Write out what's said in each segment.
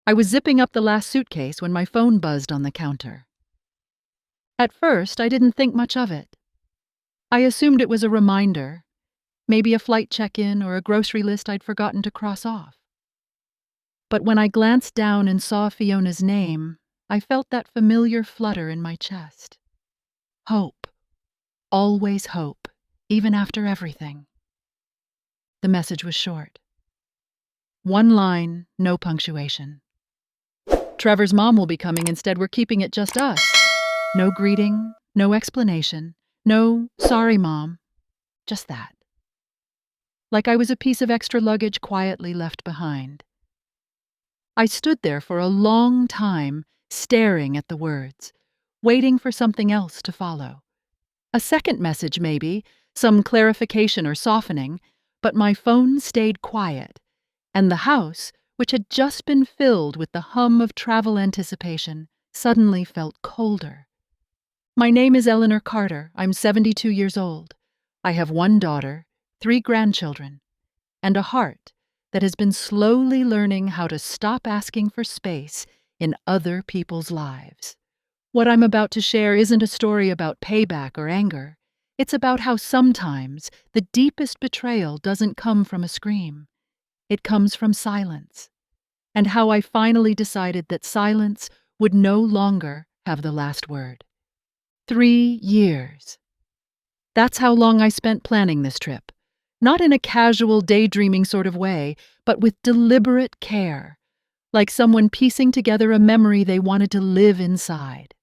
I was zipping up the last suitcase when my phone buzzed on the counter. At first, I didn't think much of it. I assumed it was a reminder, maybe a flight check-in or a grocery list I'd forgotten to cross off. But when I glanced down and saw Fiona's name, I felt that familiar flutter in my chest. Hope. Always hope, even after everything. The message was short. One line, no punctuation. Trevor's mom will be coming, instead we're keeping it just us. No greeting, no explanation, no, sorry, Mom. Just that. Like I was a piece of extra luggage quietly left behind. I stood there for a long time, staring at the words, waiting for something else to follow. A second message maybe, some clarification or softening, but my phone stayed quiet, and the house, which had just been filled with the hum of travel anticipation, suddenly felt colder. My name is Eleanor Carter. I'm 72 years old. I have one daughter, 3 grandchildren, and a heart that has been slowly learning how to stop asking for space in other people's lives. What I'm about to share isn't a story about payback or anger. It's about how sometimes the deepest betrayal doesn't come from a scream. It comes from silence. And how I finally decided that silence would no longer have the last word. 3 years. That's how long I spent planning this trip. Not in a casual, daydreaming sort of way, but with deliberate care, like someone piecing together a memory they wanted to live inside.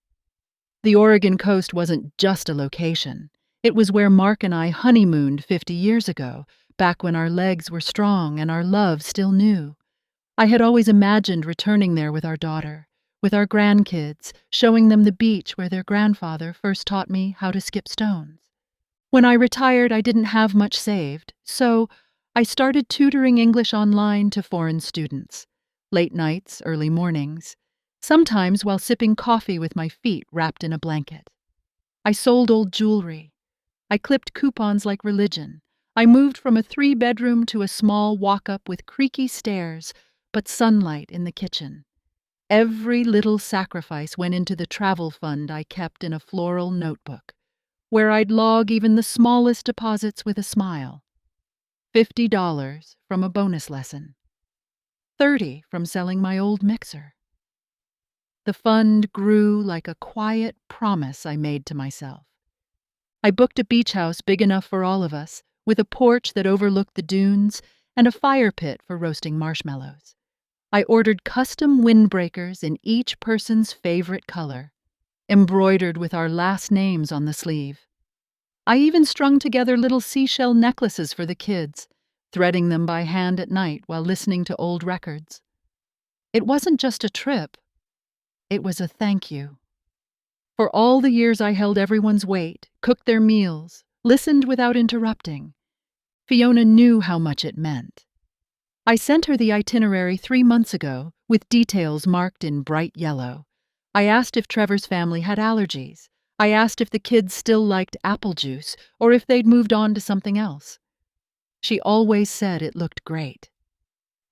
The Oregon coast wasn't just a location. It was where Mark and I honeymooned 50 years ago, back when our legs were strong and our love still new. I had always imagined returning there with our daughter, with our grandkids, showing them the beach where their grandfather first taught me how to skip stones. When I retired, I didn't have much saved, so I started tutoring English online to foreign students, late nights, early mornings, sometimes while sipping coffee with my feet wrapped in a blanket. I sold old jewelry. I clipped coupons like religion. I moved from a 3-bedroom to a small walk-up with creaky stairs, but sunlight in the kitchen. Every little sacrifice went into the travel fund I kept in a floral notebook, where I'd log even the smallest deposits with a smile. $50 from a bonus lesson. $30 from selling my old mixer. The fund grew like a quiet promise I made to myself. I booked a beach house big enough for all of us, with a porch that overlooked the dunes and a fire pit for roasting marshmallows. I ordered custom windbreakers in each person's favorite color, embroidered with our last names on the sleeve. I even strung together little seashell necklaces for the kids, threading them by hand at night while listening to old records. It wasn't just a trip. It was a thank you. For all the years I held everyone's weight, cooked their meals, listened without interrupting, Fiona knew how much it meant. I sent her the itinerary 3 months ago, with details marked in bright yellow. I asked if Trevor's family had allergies. I asked if the kids still liked apple juice, or if they'd moved on to something else. She always said it looked great.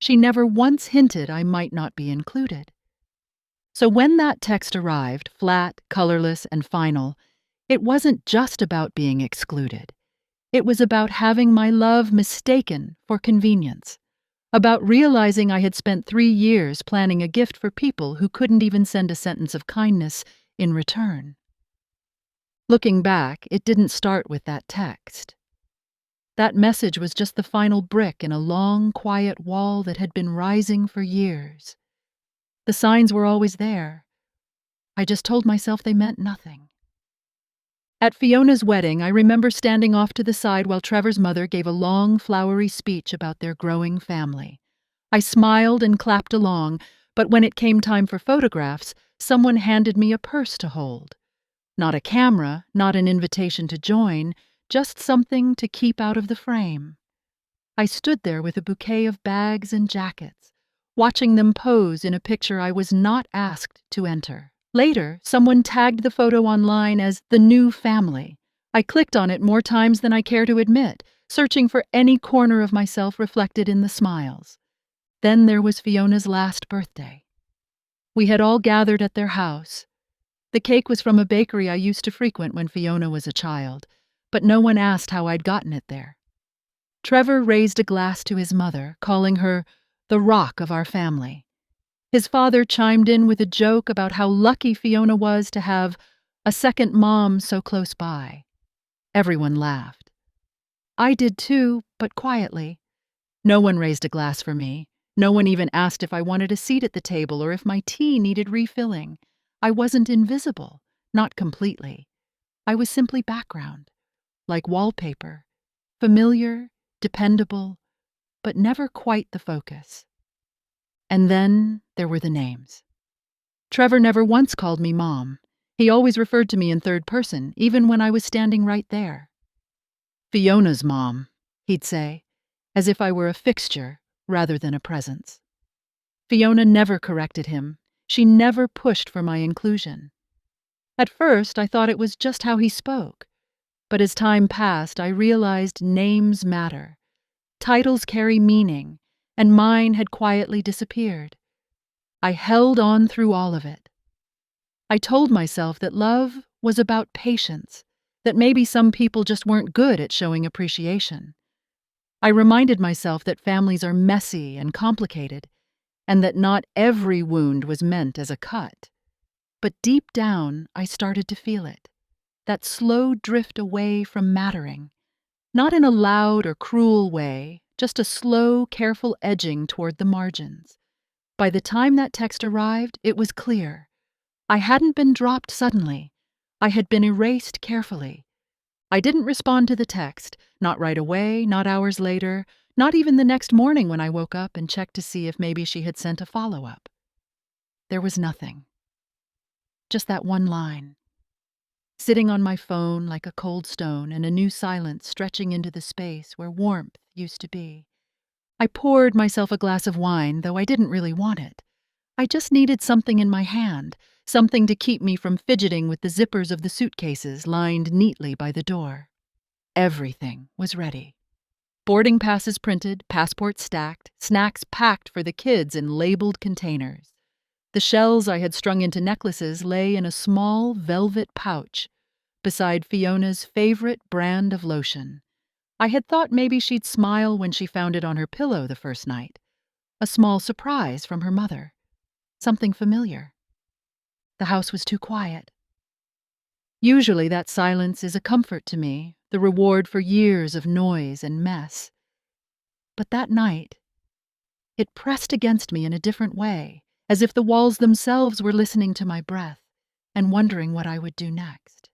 She never once hinted I might not be included. So when that text arrived, flat, colorless, and final, it wasn't just about being excluded. It was about having my love mistaken for convenience, about realizing I had spent 3 years planning a gift for people who couldn't even send a sentence of kindness in return. Looking back, it didn't start with that text. That message was just the final brick in a long, quiet wall that had been rising for years. The signs were always there. I just told myself they meant nothing. At Fiona's wedding, I remember standing off to the side while Trevor's mother gave a long, flowery speech about their growing family. I smiled and clapped along, but when it came time for photographs, someone handed me a purse to hold. Not a camera, not an invitation to join, just something to keep out of the frame. I stood there with a bouquet of bags and jackets, watching them pose in a picture I was not asked to enter. Later, someone tagged the photo online as the new family. I clicked on it more times than I care to admit, searching for any corner of myself reflected in the smiles. Then there was Fiona's last birthday. We had all gathered at their house. The cake was from a bakery I used to frequent when Fiona was a child, but no one asked how I'd gotten it there. Trevor raised a glass to his mother, calling her the rock of our family. His father chimed in with a joke about how lucky Fiona was to have a second mom so close by. Everyone laughed. I did too, but quietly. No one raised a glass for me. No one even asked if I wanted a seat at the table or if my tea needed refilling. I wasn't invisible, not completely. I was simply background, like wallpaper, familiar, dependable, but never quite the focus. And then there were the names. Trevor never once called me Mom. He always referred to me in third person, even when I was standing right there. Fiona's mom, he'd say, as if I were a fixture rather than a presence. Fiona never corrected him. She never pushed for my inclusion. At first, I thought it was just how he spoke. But as time passed, I realized names matter. Titles carry meaning, and mine had quietly disappeared. I held on through all of it. I told myself that love was about patience, that maybe some people just weren't good at showing appreciation. I reminded myself that families are messy and complicated, and that not every wound was meant as a cut. But deep down, I started to feel it, that slow drift away from mattering, not in a loud or cruel way, just a slow, careful edging toward the margins. By the time that text arrived, it was clear. I hadn't been dropped suddenly. I had been erased carefully. I didn't respond to the text, not right away, not hours later, not even the next morning when I woke up and checked to see if maybe she had sent a follow-up. There was nothing. Just that one line. Sitting on my phone like a cold stone and a new silence stretching into the space where warmth used to be. I poured myself a glass of wine, though I didn't really want it. I just needed something in my hand, something to keep me from fidgeting with the zippers of the suitcases lined neatly by the door. Everything was ready. Boarding passes printed, passports stacked, snacks packed for the kids in labeled containers. The shells I had strung into necklaces lay in a small velvet pouch beside Fiona's favorite brand of lotion. I had thought maybe she'd smile when she found it on her pillow the first night. A small surprise from her mother. Something familiar. The house was too quiet. Usually that silence is a comfort to me, the reward for years of noise and mess. But that night, it pressed against me in a different way, as if the walls themselves were listening to my breath and wondering what I would do next.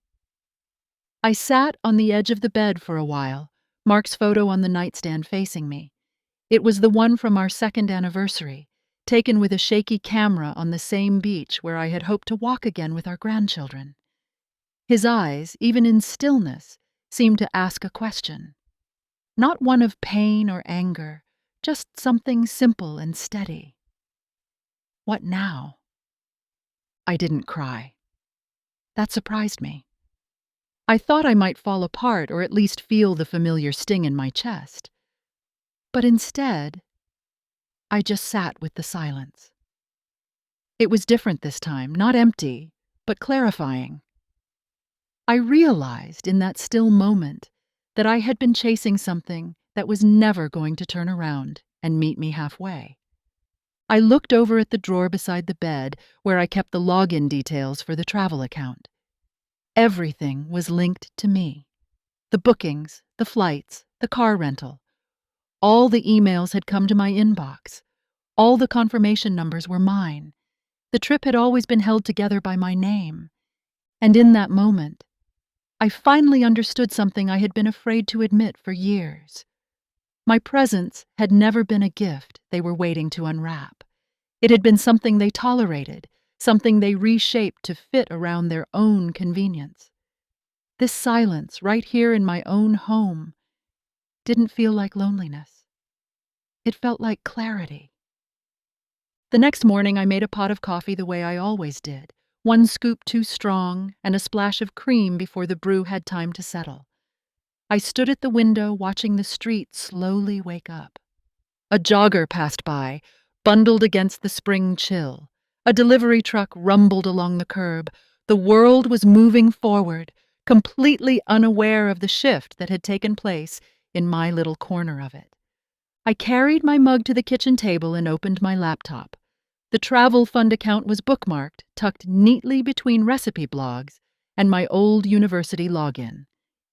I sat on the edge of the bed for a while, Mark's photo on the nightstand facing me. It was the one from our second anniversary, taken with a shaky camera on the same beach where I had hoped to walk again with our grandchildren. His eyes, even in stillness, seemed to ask a question. Not one of pain or anger, just something simple and steady. What now? I didn't cry. That surprised me. I thought I might fall apart or at least feel the familiar sting in my chest. But instead, I just sat with the silence. It was different this time, not empty, but clarifying. I realized in that still moment that I had been chasing something that was never going to turn around and meet me halfway. I looked over at the drawer beside the bed where I kept the login details for the travel account. Everything was linked to me. The bookings, the flights, the car rental. All the emails had come to my inbox. All the confirmation numbers were mine. The trip had always been held together by my name. And in that moment, I finally understood something I had been afraid to admit for years. My presence had never been a gift they were waiting to unwrap. It had been something they tolerated, something they reshaped to fit around their own convenience. This silence, right here in my own home, didn't feel like loneliness. It felt like clarity. The next morning, I made a pot of coffee the way I always did, one scoop too strong and a splash of cream before the brew had time to settle. I stood at the window watching the street slowly wake up. A jogger passed by, bundled against the spring chill, A delivery truck rumbled along the curb. The world was moving forward, completely unaware of the shift that had taken place in my little corner of it. I carried my mug to the kitchen table and opened my laptop. The travel fund account was bookmarked, tucked neatly between recipe blogs and my old university login.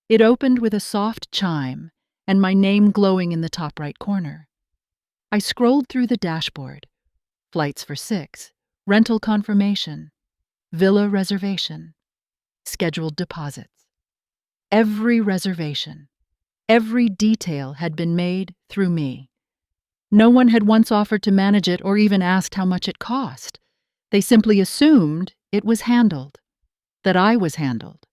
It opened with a soft chime and my name glowing in the top right corner. I scrolled through the dashboard. Flights for 6, rental confirmation, villa reservation, scheduled deposits. Every reservation, every detail had been made through me. No one had once offered to manage it or even asked how much it cost. They simply assumed it was handled, that I was handled.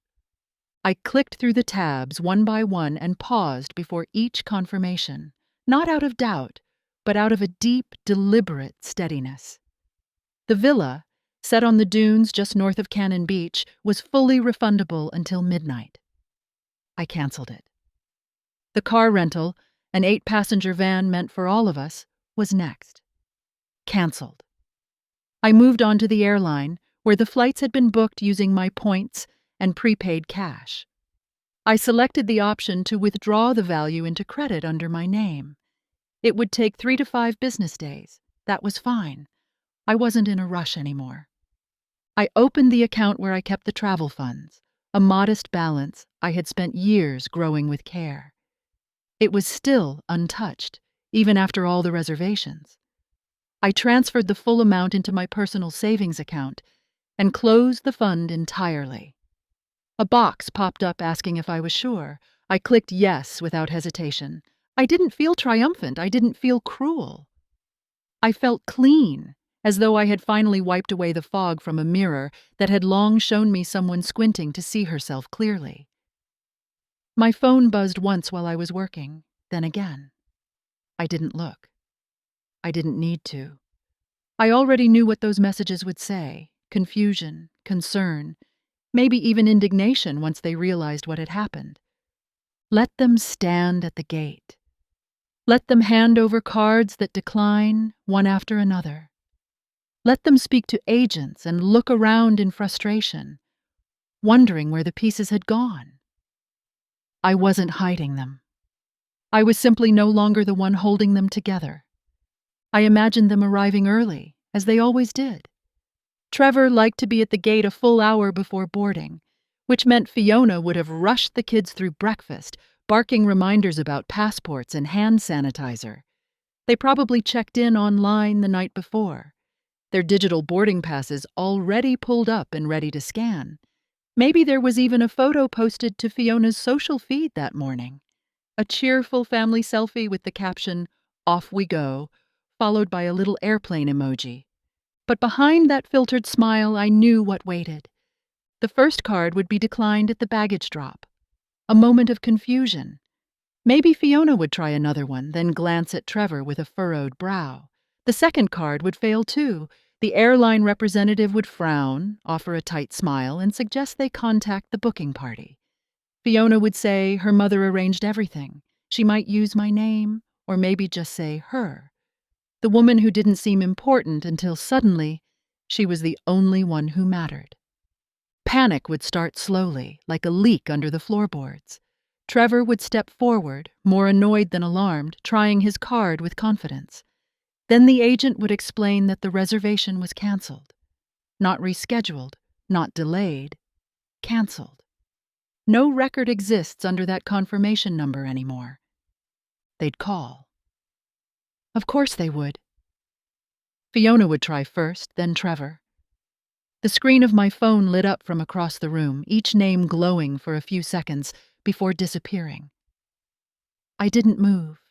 I clicked through the tabs one by one and paused before each confirmation, not out of doubt, but out of a deep, deliberate steadiness. The villa, set on the dunes just north of Cannon Beach, was fully refundable until midnight. I canceled it. The car rental, an 8-passenger van meant for all of us, was next. Canceled. I moved on to the airline, where the flights had been booked using my points and prepaid cash. I selected the option to withdraw the value into credit under my name. It would take 3 to 5 business days. That was fine. I wasn't in a rush anymore. I opened the account where I kept the travel funds, a modest balance I had spent years growing with care. It was still untouched, even after all the reservations. I transferred the full amount into my personal savings account and closed the fund entirely. A box popped up asking if I was sure. I clicked yes without hesitation. I didn't feel triumphant. I didn't feel cruel. I felt clean, as though I had finally wiped away the fog from a mirror that had long shown me someone squinting to see herself clearly. My phone buzzed once while I was working, then again. I didn't look. I didn't need to. I already knew what those messages would say: confusion, concern, maybe even indignation once they realized what had happened. Let them stand at the gate. Let them hand over cards that decline, one after another. Let them speak to agents and look around in frustration, wondering where the pieces had gone. I wasn't hiding them. I was simply no longer the one holding them together. I imagined them arriving early, as they always did. Trevor liked to be at the gate a full hour before boarding, which meant Fiona would have rushed the kids through breakfast, barking reminders about passports and hand sanitizer. They probably checked in online the night before, their digital boarding passes already pulled up and ready to scan. Maybe there was even a photo posted to Fiona's social feed that morning. A cheerful family selfie with the caption, "Off we go," followed by a little airplane emoji. But behind that filtered smile, I knew what waited. The first card would be declined at the baggage drop. A moment of confusion. Maybe Fiona would try another one, then glance at Trevor with a furrowed brow. The second card would fail too. The airline representative would frown, offer a tight smile, and suggest they contact the booking party. Fiona would say her mother arranged everything. She might use my name, or maybe just say her. The woman who didn't seem important until suddenly she was the only one who mattered. Panic would start slowly, like a leak under the floorboards. Trevor would step forward, more annoyed than alarmed, trying his card with confidence. Then the agent would explain that the reservation was canceled. Not rescheduled, not delayed, canceled. No record exists under that confirmation number anymore. They'd call. Of course they would. Fiona would try first, then Trevor. The screen of my phone lit up from across the room, each name glowing for a few seconds before disappearing. I didn't move.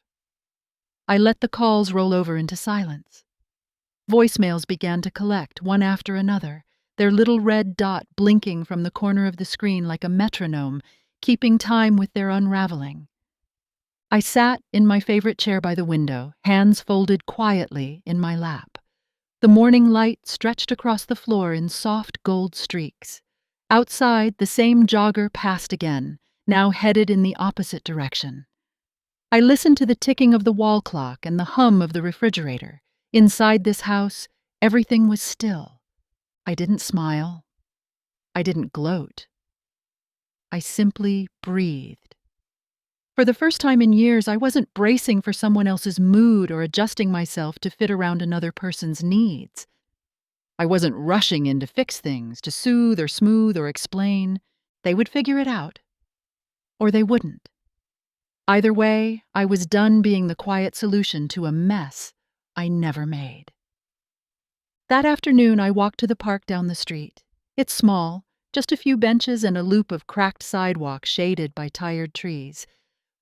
I let the calls roll over into silence. Voicemails began to collect, one after another, their little red dot blinking from the corner of the screen like a metronome, keeping time with their unraveling. I sat in my favorite chair by the window, hands folded quietly in my lap. The morning light stretched across the floor in soft gold streaks. Outside, the same jogger passed again, now headed in the opposite direction. I listened to the ticking of the wall clock and the hum of the refrigerator. Inside this house, Everything was still. I didn't smile. I didn't gloat. I simply breathed. For the first time in years, I wasn't bracing for someone else's mood or adjusting myself to fit around another person's needs. I wasn't rushing in to fix things, to soothe or smooth or explain. They would figure it out. Or they wouldn't. Either way, I was done being the quiet solution to a mess I never made. That afternoon, I walked to the park down the street. It's small, just a few benches and a loop of cracked sidewalk shaded by tired trees,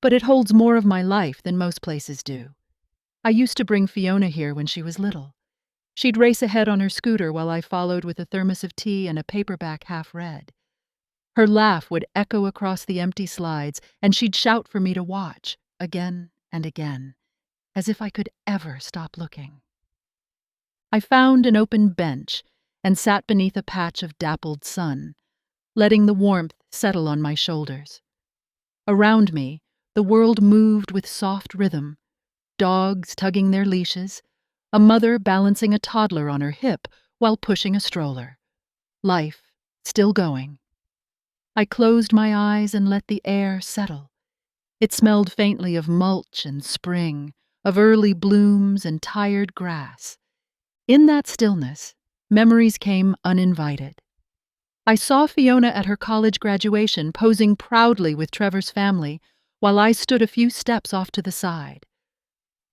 but it holds more of my life than most places do. I used to bring Fiona here when she was little. She'd race ahead on her scooter while I followed with a thermos of tea and a paperback half read. Her laugh would echo across the empty slides, and she'd shout for me to watch, again and again, as if I could ever stop looking. I found an open bench and sat beneath a patch of dappled sun, letting the warmth settle on my shoulders. Around me, the world moved with soft rhythm, dogs tugging their leashes, a mother balancing a toddler on her hip while pushing a stroller. Life still going. I closed my eyes and let the air settle. It smelled faintly of mulch and spring, of early blooms and tired grass. In that stillness, memories came uninvited. I saw Fiona at her college graduation posing proudly with Trevor's family while I stood a few steps off to the side.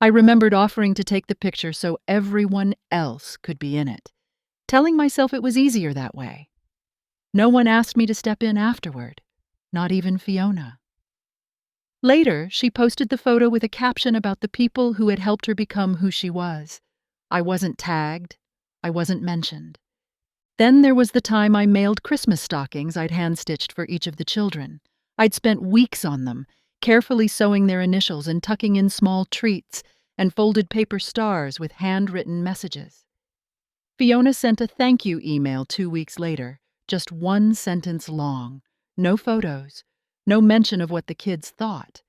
I remembered offering to take the picture so everyone else could be in it, telling myself it was easier that way. No one asked me to step in afterward, not even Fiona. Later, she posted the photo with a caption about the people who had helped her become who she was. I wasn't tagged. I wasn't mentioned. Then there was the time I mailed Christmas stockings I'd hand-stitched for each of the children. I'd spent weeks on them, carefully sewing their initials and tucking in small treats and folded paper stars with handwritten messages. Fiona sent a thank you email 2 weeks later, just one sentence long. No photos, no mention of what the kids thought.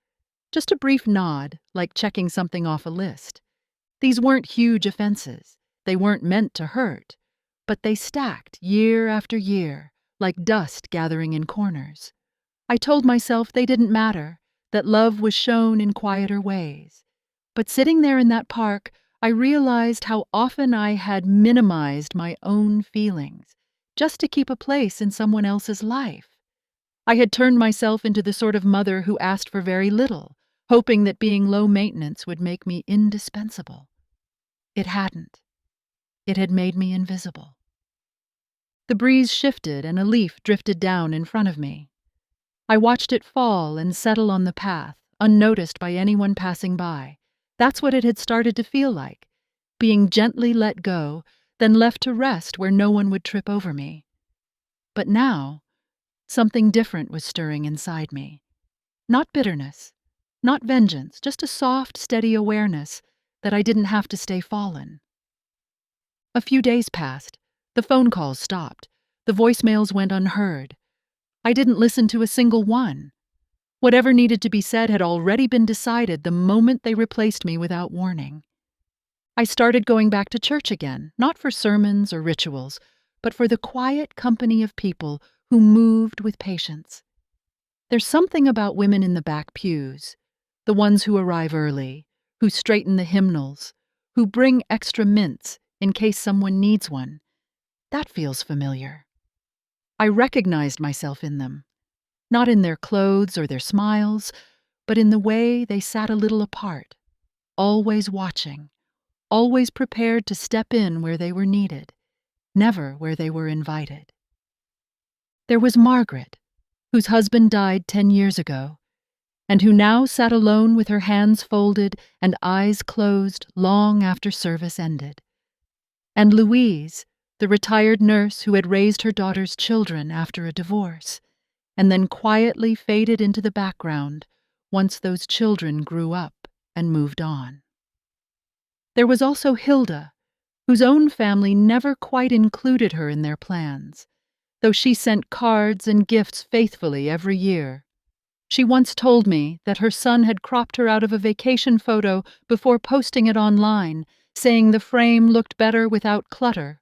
Just a brief nod, like checking something off a list. These weren't huge offenses. They weren't meant to hurt. But they stacked year after year, like dust gathering in corners. I told myself they didn't matter, that love was shown in quieter ways. But sitting there in that park, I realized how often I had minimized my own feelings, just to keep a place in someone else's life. I had turned myself into the sort of mother who asked for very little, hoping that being low maintenance would make me indispensable. It hadn't. It had made me invisible. The breeze shifted and a leaf drifted down in front of me. I watched it fall and settle on the path, unnoticed by anyone passing by. That's what it had started to feel like, being gently let go, then left to rest where no one would trip over me. But now, something different was stirring inside me. Not bitterness, not vengeance, just a soft, steady awareness that I didn't have to stay fallen. A few days passed. The phone calls stopped. The voicemails went unheard. I didn't listen to a single one. Whatever needed to be said had already been decided the moment they replaced me without warning. I started going back to church again, not for sermons or rituals, but for the quiet company of people who moved with patience. There's something about women in the back pews, the ones who arrive early, who straighten the hymnals, who bring extra mints in case someone needs one. That feels familiar. I recognized myself in them, not in their clothes or their smiles, but in the way they sat a little apart, always watching, always prepared to step in where they were needed, never where they were invited. There was Margaret, whose husband died 10 years ago, and who now sat alone with her hands folded and eyes closed long after service ended. And Louise, the retired nurse who had raised her daughter's children after a divorce, and then quietly faded into the background once those children grew up and moved on. There was also Hilda, whose own family never quite included her in their plans, though she sent cards and gifts faithfully every year. She once told me that her son had cropped her out of a vacation photo before posting it online, saying the frame looked better without clutter.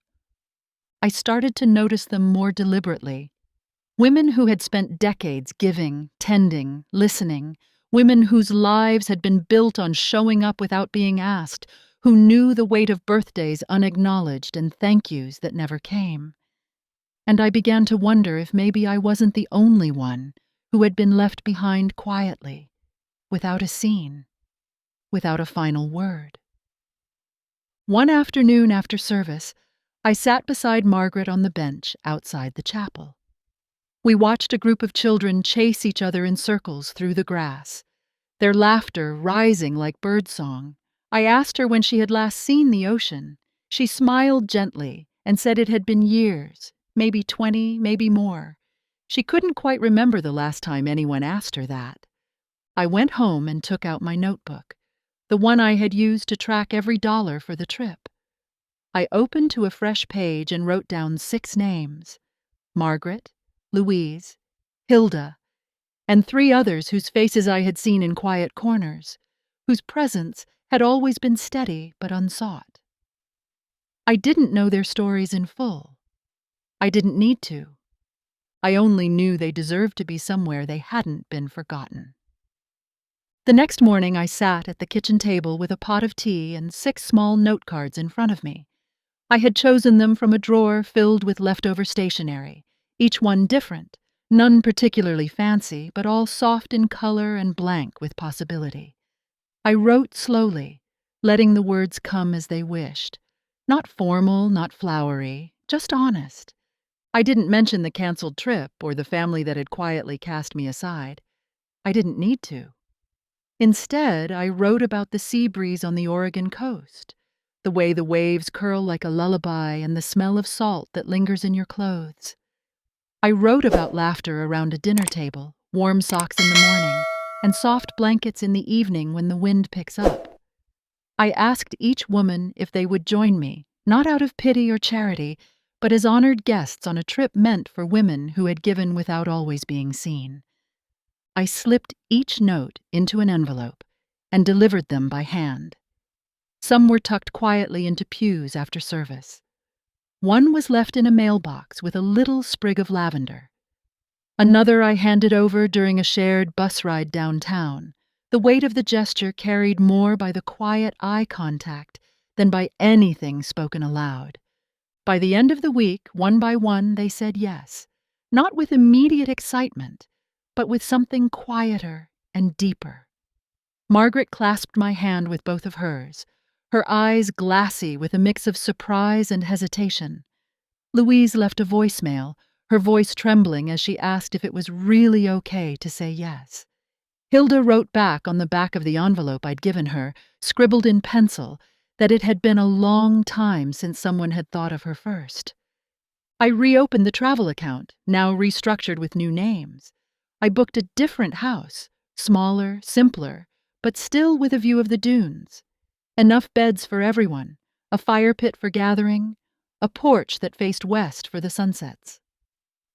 I started to notice them more deliberately. Women who had spent decades giving, tending, listening, women whose lives had been built on showing up without being asked, who knew the weight of birthdays unacknowledged and thank yous that never came. And I began to wonder if maybe I wasn't the only one who had been left behind quietly, without a scene, without a final word. One afternoon after service, I sat beside Margaret on the bench outside the chapel. We watched a group of children chase each other in circles through the grass, their laughter rising like birdsong. I asked her when she had last seen the ocean. She smiled gently and said it had been years, maybe 20, maybe more. She couldn't quite remember the last time anyone asked her that. I went home and took out my notebook, the one I had used to track every dollar for the trip. I opened to a fresh page and wrote down 6 names: Margaret, Louise, Hilda, and 3 others whose faces I had seen in quiet corners, whose presence had always been steady but unsought. I didn't know their stories in full. I didn't need to. I only knew they deserved to be somewhere they hadn't been forgotten. The next morning I sat at the kitchen table with a pot of tea and 6 small note cards in front of me. I had chosen them from a drawer filled with leftover stationery, each one different, none particularly fancy, but all soft in color and blank with possibility. I wrote slowly, letting the words come as they wished. Not formal, not flowery, just honest. I didn't mention the canceled trip or the family that had quietly cast me aside. I didn't need to. Instead, I wrote about the sea breeze on the Oregon coast, the way the waves curl like a lullaby and the smell of salt that lingers in your clothes. I wrote about laughter around a dinner table, warm socks in the morning, and soft blankets in the evening when the wind picks up. I asked each woman if they would join me, not out of pity or charity, but as honored guests on a trip meant for women who had given without always being seen. I slipped each note into an envelope and delivered them by hand. Some were tucked quietly into pews after service. One was left in a mailbox with a little sprig of lavender. Another I handed over during a shared bus ride downtown. The weight of the gesture carried more by the quiet eye contact than by anything spoken aloud. By the end of the week, one by one, they said yes, not with immediate excitement, but with something quieter and deeper. Margaret clasped my hand with both of hers, her eyes glassy with a mix of surprise and hesitation. Louise left a voicemail, her voice trembling as she asked if it was really okay to say yes. Hilda wrote back on the back of the envelope I'd given her, scribbled in pencil, that it had been a long time since someone had thought of her first. I reopened the travel account, now restructured with new names. I booked a different house, smaller, simpler, but still with a view of the dunes. Enough beds for everyone, a fire pit for gathering, a porch that faced west for the sunsets.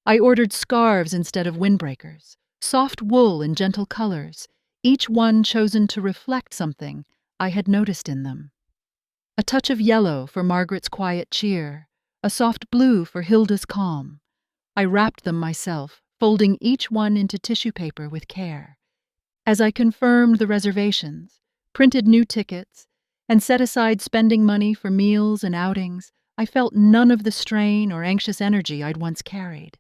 I ordered scarves instead of windbreakers, soft wool in gentle colors, each one chosen to reflect something I had noticed in them. A touch of yellow for Margaret's quiet cheer, a soft blue for Hilda's calm. I wrapped them myself, folding each one into tissue paper with care. As I confirmed the reservations, printed new tickets, and set aside spending money for meals and outings, I felt none of the strain or anxious energy I'd once carried.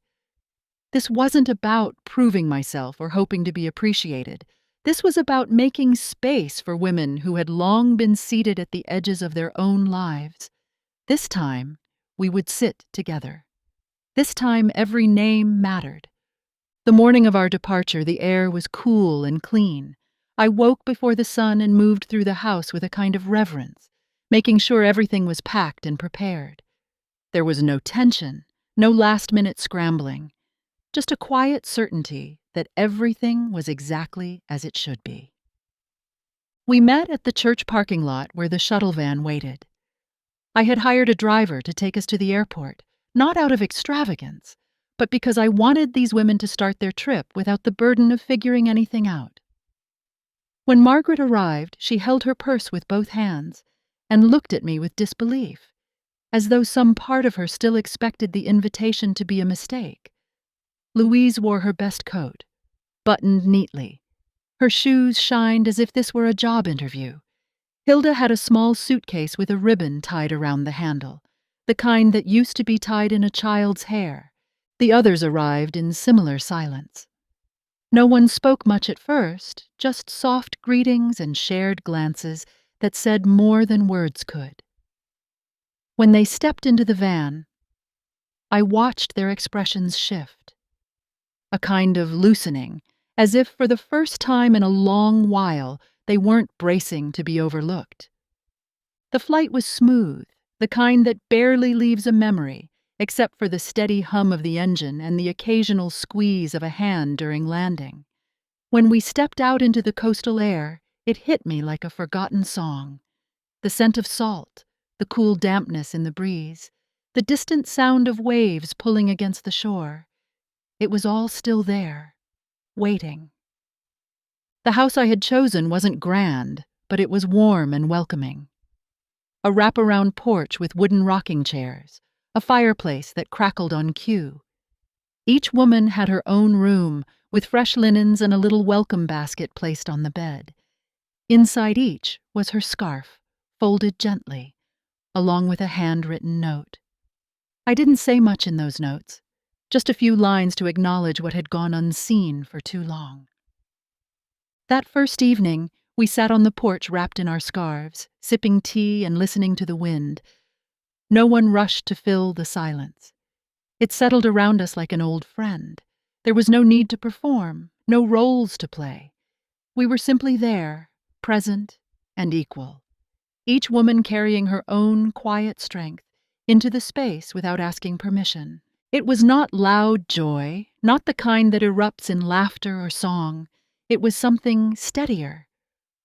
This wasn't about proving myself or hoping to be appreciated. This was about making space for women who had long been seated at the edges of their own lives. This time, we would sit together. This time, every name mattered. The morning of our departure, the air was cool and clean. I woke before the sun and moved through the house with a kind of reverence, making sure everything was packed and prepared. There was no tension, no last-minute scrambling, just a quiet certainty that everything was exactly as it should be. We met at the church parking lot where the shuttle van waited. I had hired a driver to take us to the airport, not out of extravagance, but because I wanted these women to start their trip without the burden of figuring anything out. When Margaret arrived, she held her purse with both hands, and looked at me with disbelief, as though some part of her still expected the invitation to be a mistake. Louise wore her best coat, buttoned neatly. Her shoes shined as if this were a job interview. Hilda had a small suitcase with a ribbon tied around the handle, the kind that used to be tied in a child's hair. The others arrived in similar silence. No one spoke much at first, just soft greetings and shared glances that said more than words could. When they stepped into the van, I watched their expressions shift. A kind of loosening, as if for the first time in a long while they weren't bracing to be overlooked. The flight was smooth, the kind that barely leaves a memory, except for the steady hum of the engine and the occasional squeeze of a hand during landing. When we stepped out into the coastal air, it hit me like a forgotten song. The scent of salt, the cool dampness in the breeze, the distant sound of waves pulling against the shore. It was all still there, waiting. The house I had chosen wasn't grand, but it was warm and welcoming. A wraparound porch with wooden rocking chairs, a fireplace that crackled on cue. Each woman had her own room, with fresh linens and a little welcome basket placed on the bed. Inside each was her scarf, folded gently, along with a handwritten note. I didn't say much in those notes, just a few lines to acknowledge what had gone unseen for too long. That first evening, we sat on the porch wrapped in our scarves, sipping tea and listening to the wind. No one rushed to fill the silence. It settled around us like an old friend. There was no need to perform, no roles to play. We were simply there, present and equal, each woman carrying her own quiet strength into the space without asking permission. It was not loud joy, not the kind that erupts in laughter or song. It was something steadier,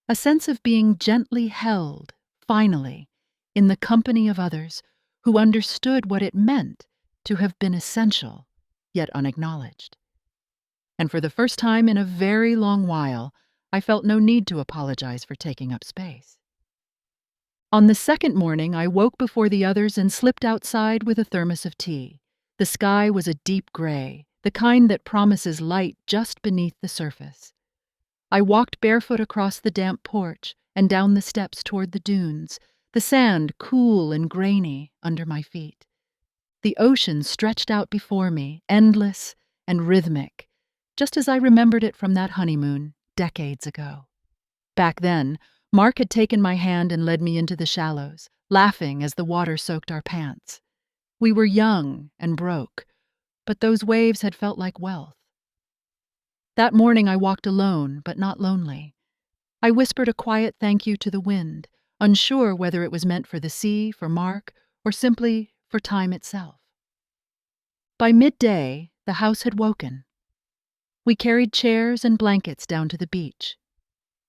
a sense of being gently held, finally, in the company of others who understood what it meant to have been essential, yet unacknowledged. And for the first time in a very long while, I felt no need to apologize for taking up space. On the second morning, I woke before the others and slipped outside with a thermos of tea. The sky was a deep gray, the kind that promises light just beneath the surface. I walked barefoot across the damp porch and down the steps toward the dunes, the sand cool and grainy under my feet. The ocean stretched out before me, endless and rhythmic, just as I remembered it from that honeymoon decades ago. Back then, Mark had taken my hand and led me into the shallows, laughing as the water soaked our pants. We were young and broke, but those waves had felt like wealth. That morning I walked alone, but not lonely. I whispered a quiet thank you to the wind, unsure whether it was meant for the sea, for Mark, or simply for time itself. By midday, the house had woken. We carried chairs and blankets down to the beach.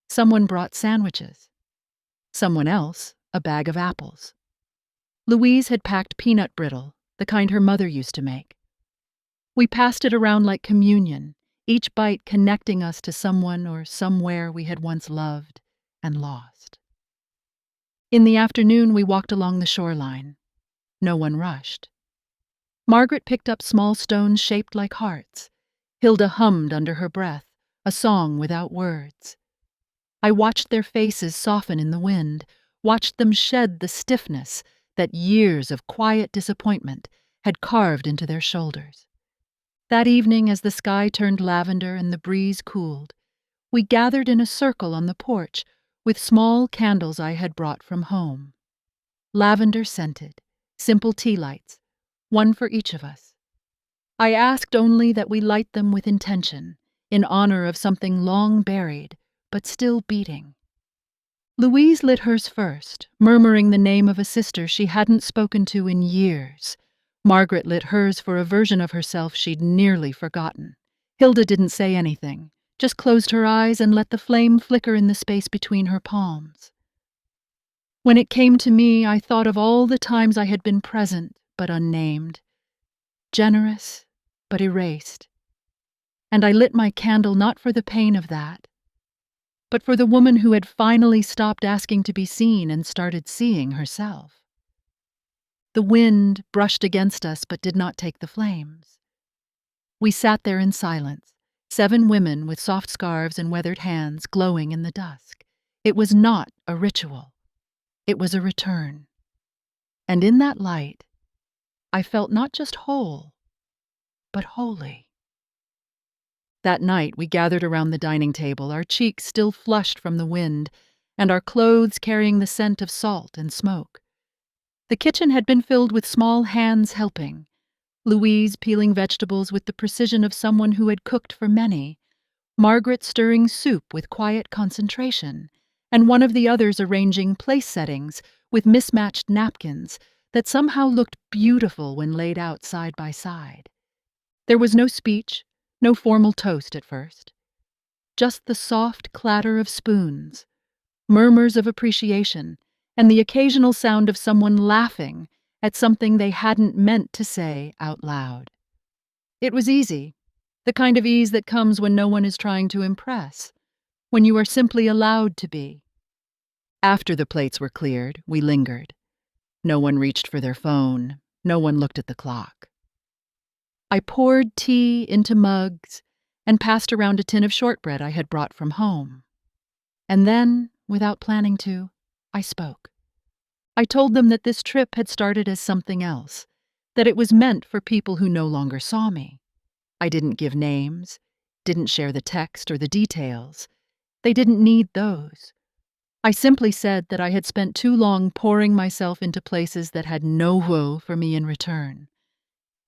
Someone brought sandwiches. Someone else, a bag of apples. Louise had packed peanut brittle, the kind her mother used to make. We passed it around like communion, each bite connecting us to someone or somewhere we had once loved and lost. In the afternoon, we walked along the shoreline. No one rushed. Margaret picked up small stones shaped like hearts. Hilda hummed under her breath, a song without words. I watched their faces soften in the wind, watched them shed the stiffness that years of quiet disappointment had carved into their shoulders. That evening, as the sky turned lavender and the breeze cooled, we gathered in a circle on the porch with small candles I had brought from home. Lavender-scented, simple tea lights, one for each of us. I asked only that we light them with intention, in honor of something long buried, but still beating. Louise lit hers first, murmuring the name of a sister she hadn't spoken to in years. Margaret lit hers for a version of herself she'd nearly forgotten. Hilda didn't say anything, just closed her eyes and let the flame flicker in the space between her palms. When it came to me, I thought of all the times I had been present but unnamed, generous but erased. And I lit my candle not for the pain of that, but for the woman who had finally stopped asking to be seen and started seeing herself. The wind brushed against us but did not take the flames. We sat there in silence, 7 women with soft scarves and weathered hands glowing in the dusk. It was not a ritual. It was a return. And in that light, I felt not just whole, but holy. That night we gathered around the dining table, our cheeks still flushed from the wind, and our clothes carrying the scent of salt and smoke. The kitchen had been filled with small hands helping, Louise peeling vegetables with the precision of someone who had cooked for many, Margaret stirring soup with quiet concentration, and one of the others arranging place settings with mismatched napkins that somehow looked beautiful when laid out side by side. There was no speech, no formal toast at first. Just the soft clatter of spoons, murmurs of appreciation, and the occasional sound of someone laughing at something they hadn't meant to say out loud. It was easy, the kind of ease that comes when no one is trying to impress, when you are simply allowed to be. After the plates were cleared, we lingered. No one reached for their phone. No one looked at the clock. I poured tea into mugs and passed around a tin of shortbread I had brought from home. And then, without planning to, I spoke. I told them that this trip had started as something else, that it was meant for people who no longer saw me. I didn't give names, didn't share the text or the details. They didn't need those. I simply said that I had spent too long pouring myself into places that had no woe for me in return.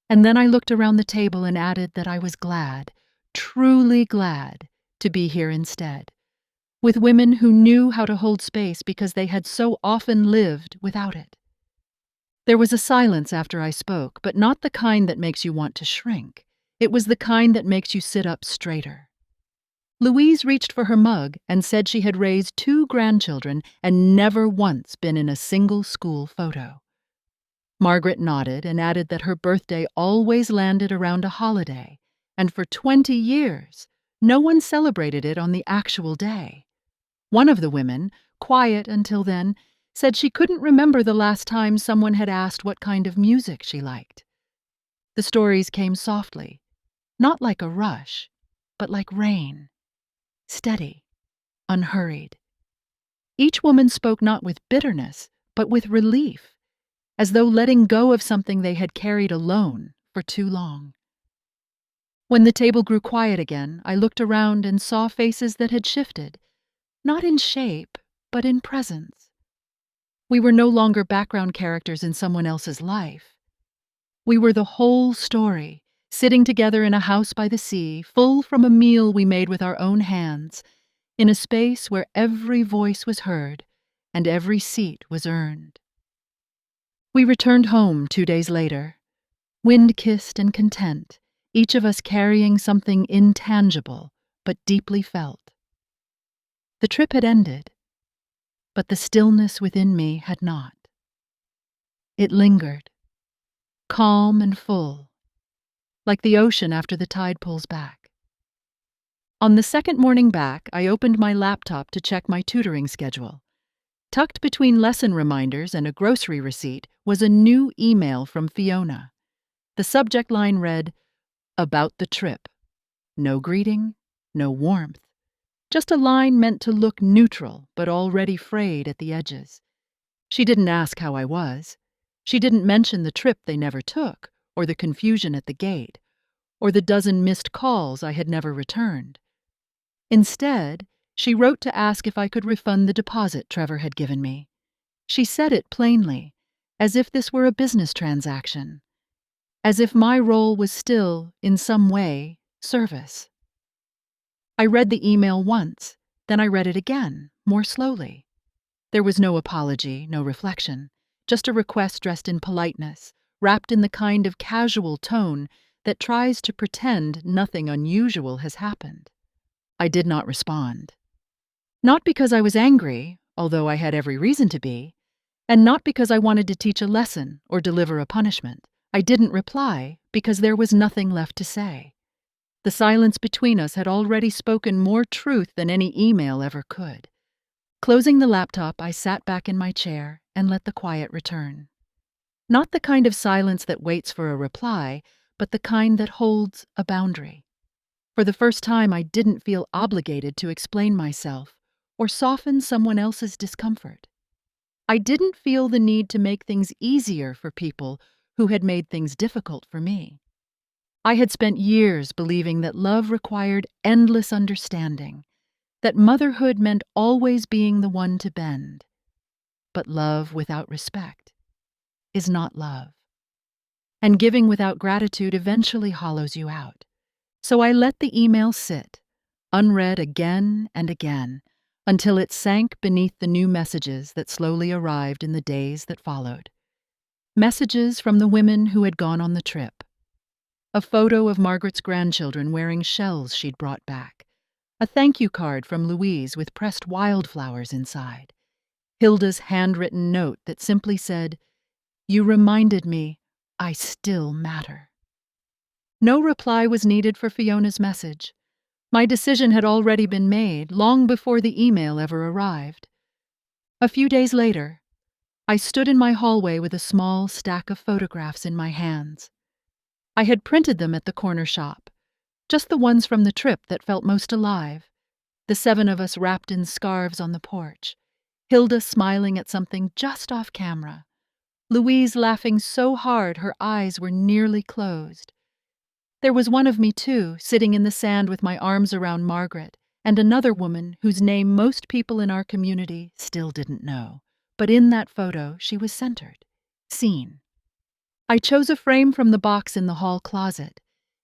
And then I looked around the table and added that I was glad, truly glad, to be here instead, with women who knew how to hold space because they had so often lived without it. There was a silence after I spoke, but not the kind that makes you want to shrink. It was the kind that makes you sit up straighter. Louise reached for her mug and said she had raised 2 grandchildren and never once been in a single school photo. Margaret nodded and added that her birthday always landed around a holiday, and for 20 years, no one celebrated it on the actual day. One of the women, quiet until then, said she couldn't remember the last time someone had asked what kind of music she liked. The stories came softly, not like a rush, but like rain, steady, unhurried. Each woman spoke not with bitterness, but with relief, as though letting go of something they had carried alone for too long. When the table grew quiet again, I looked around and saw faces that had shifted, not in shape, but in presence. We were no longer background characters in someone else's life. We were the whole story, sitting together in a house by the sea, full from a meal we made with our own hands, in a space where every voice was heard and every seat was earned. We returned home 2 days later, wind-kissed and content, each of us carrying something intangible but deeply felt. The trip had ended, but the stillness within me had not. It lingered, calm and full, like the ocean after the tide pulls back. On the second morning back, I opened my laptop to check my tutoring schedule. Tucked between lesson reminders and a grocery receipt was a new email from Fiona. The subject line read, "About the trip." No greeting, no warmth. Just a line meant to look neutral, but already frayed at the edges. She didn't ask how I was. She didn't mention the trip they never took, or the confusion at the gate, or the dozen missed calls I had never returned. Instead, she wrote to ask if I could refund the deposit Trevor had given me. She said it plainly, as if this were a business transaction, as if my role was still, in some way, service. I read the email once, then I read it again, more slowly. There was no apology, no reflection, just a request dressed in politeness, wrapped in the kind of casual tone that tries to pretend nothing unusual has happened. I did not respond. Not because I was angry, although I had every reason to be, and not because I wanted to teach a lesson or deliver a punishment. I didn't reply because there was nothing left to say. The silence between us had already spoken more truth than any email ever could. Closing the laptop, I sat back in my chair and let the quiet return. Not the kind of silence that waits for a reply, but the kind that holds a boundary. For the first time, I didn't feel obligated to explain myself or soften someone else's discomfort. I didn't feel the need to make things easier for people who had made things difficult for me. I had spent years believing that love required endless understanding, that motherhood meant always being the one to bend. But love without respect is not love. And giving without gratitude eventually hollows you out. So I let the email sit, unread again and again, until it sank beneath the new messages that slowly arrived in the days that followed. Messages from the women who had gone on the trip. A photo of Margaret's grandchildren wearing shells she'd brought back. A thank you card from Louise with pressed wildflowers inside. Hilda's handwritten note that simply said, "You reminded me I still matter." No reply was needed for Fiona's message. My decision had already been made long before the email ever arrived. A few days later, I stood in my hallway with a small stack of photographs in my hands. I had printed them at the corner shop, just the ones from the trip that felt most alive. The 7 of us wrapped in scarves on the porch, Hilda smiling at something just off camera, Louise laughing so hard her eyes were nearly closed. There was one of me, too, sitting in the sand with my arms around Margaret, and another woman whose name most people in our community still didn't know. But in that photo, she was centered, seen. I chose a frame from the box in the hall closet.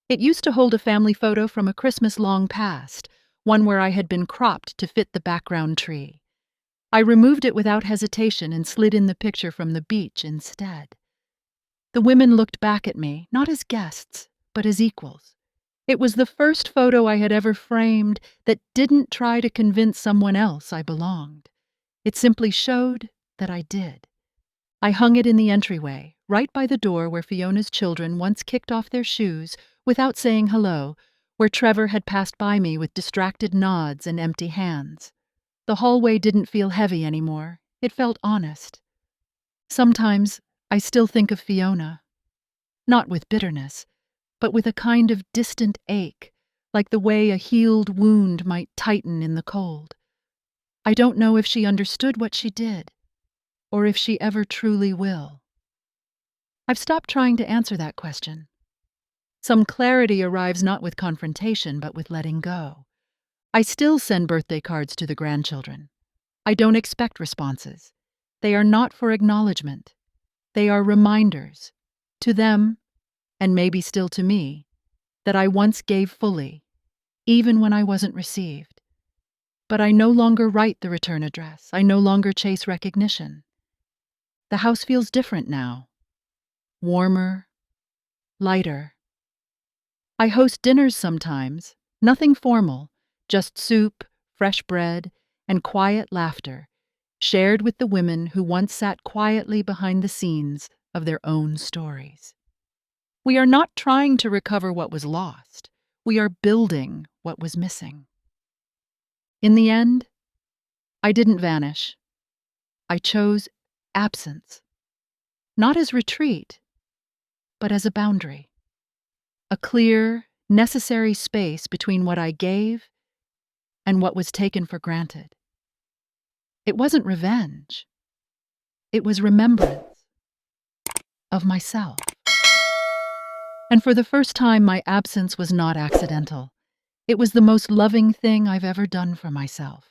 It used to hold a family photo from a Christmas long past, one where I had been cropped to fit the background tree. I removed it without hesitation and slid in the picture from the beach instead. The women looked back at me, not as guests, but as equals. It was the first photo I had ever framed that didn't try to convince someone else I belonged. It simply showed that I did. I hung it in the entryway, right by the door where Fiona's children once kicked off their shoes without saying hello, where Trevor had passed by me with distracted nods and empty hands. The hallway didn't feel heavy anymore. It felt honest. Sometimes I still think of Fiona, not with bitterness, but with a kind of distant ache, like the way a healed wound might tighten in the cold. I don't know if she understood what she did, or if she ever truly will. I've stopped trying to answer that question. Some clarity arrives not with confrontation, but with letting go. I still send birthday cards to the grandchildren. I don't expect responses. They are not for acknowledgement. They are reminders, to them, and maybe still to me, that I once gave fully, even when I wasn't received. But I no longer write the return address. I no longer chase recognition. The house feels different now. Warmer, lighter. I host dinners sometimes, nothing formal, just soup, fresh bread, and quiet laughter, shared with the women who once sat quietly behind the scenes of their own stories. We are not trying to recover what was lost. We are building what was missing. In the end, I didn't vanish. I chose absence, not as retreat, but as a boundary. A clear, necessary space between what I gave and what was taken for granted. It wasn't revenge. It was remembrance of myself. And for the first time, my absence was not accidental. It was the most loving thing I've ever done for myself.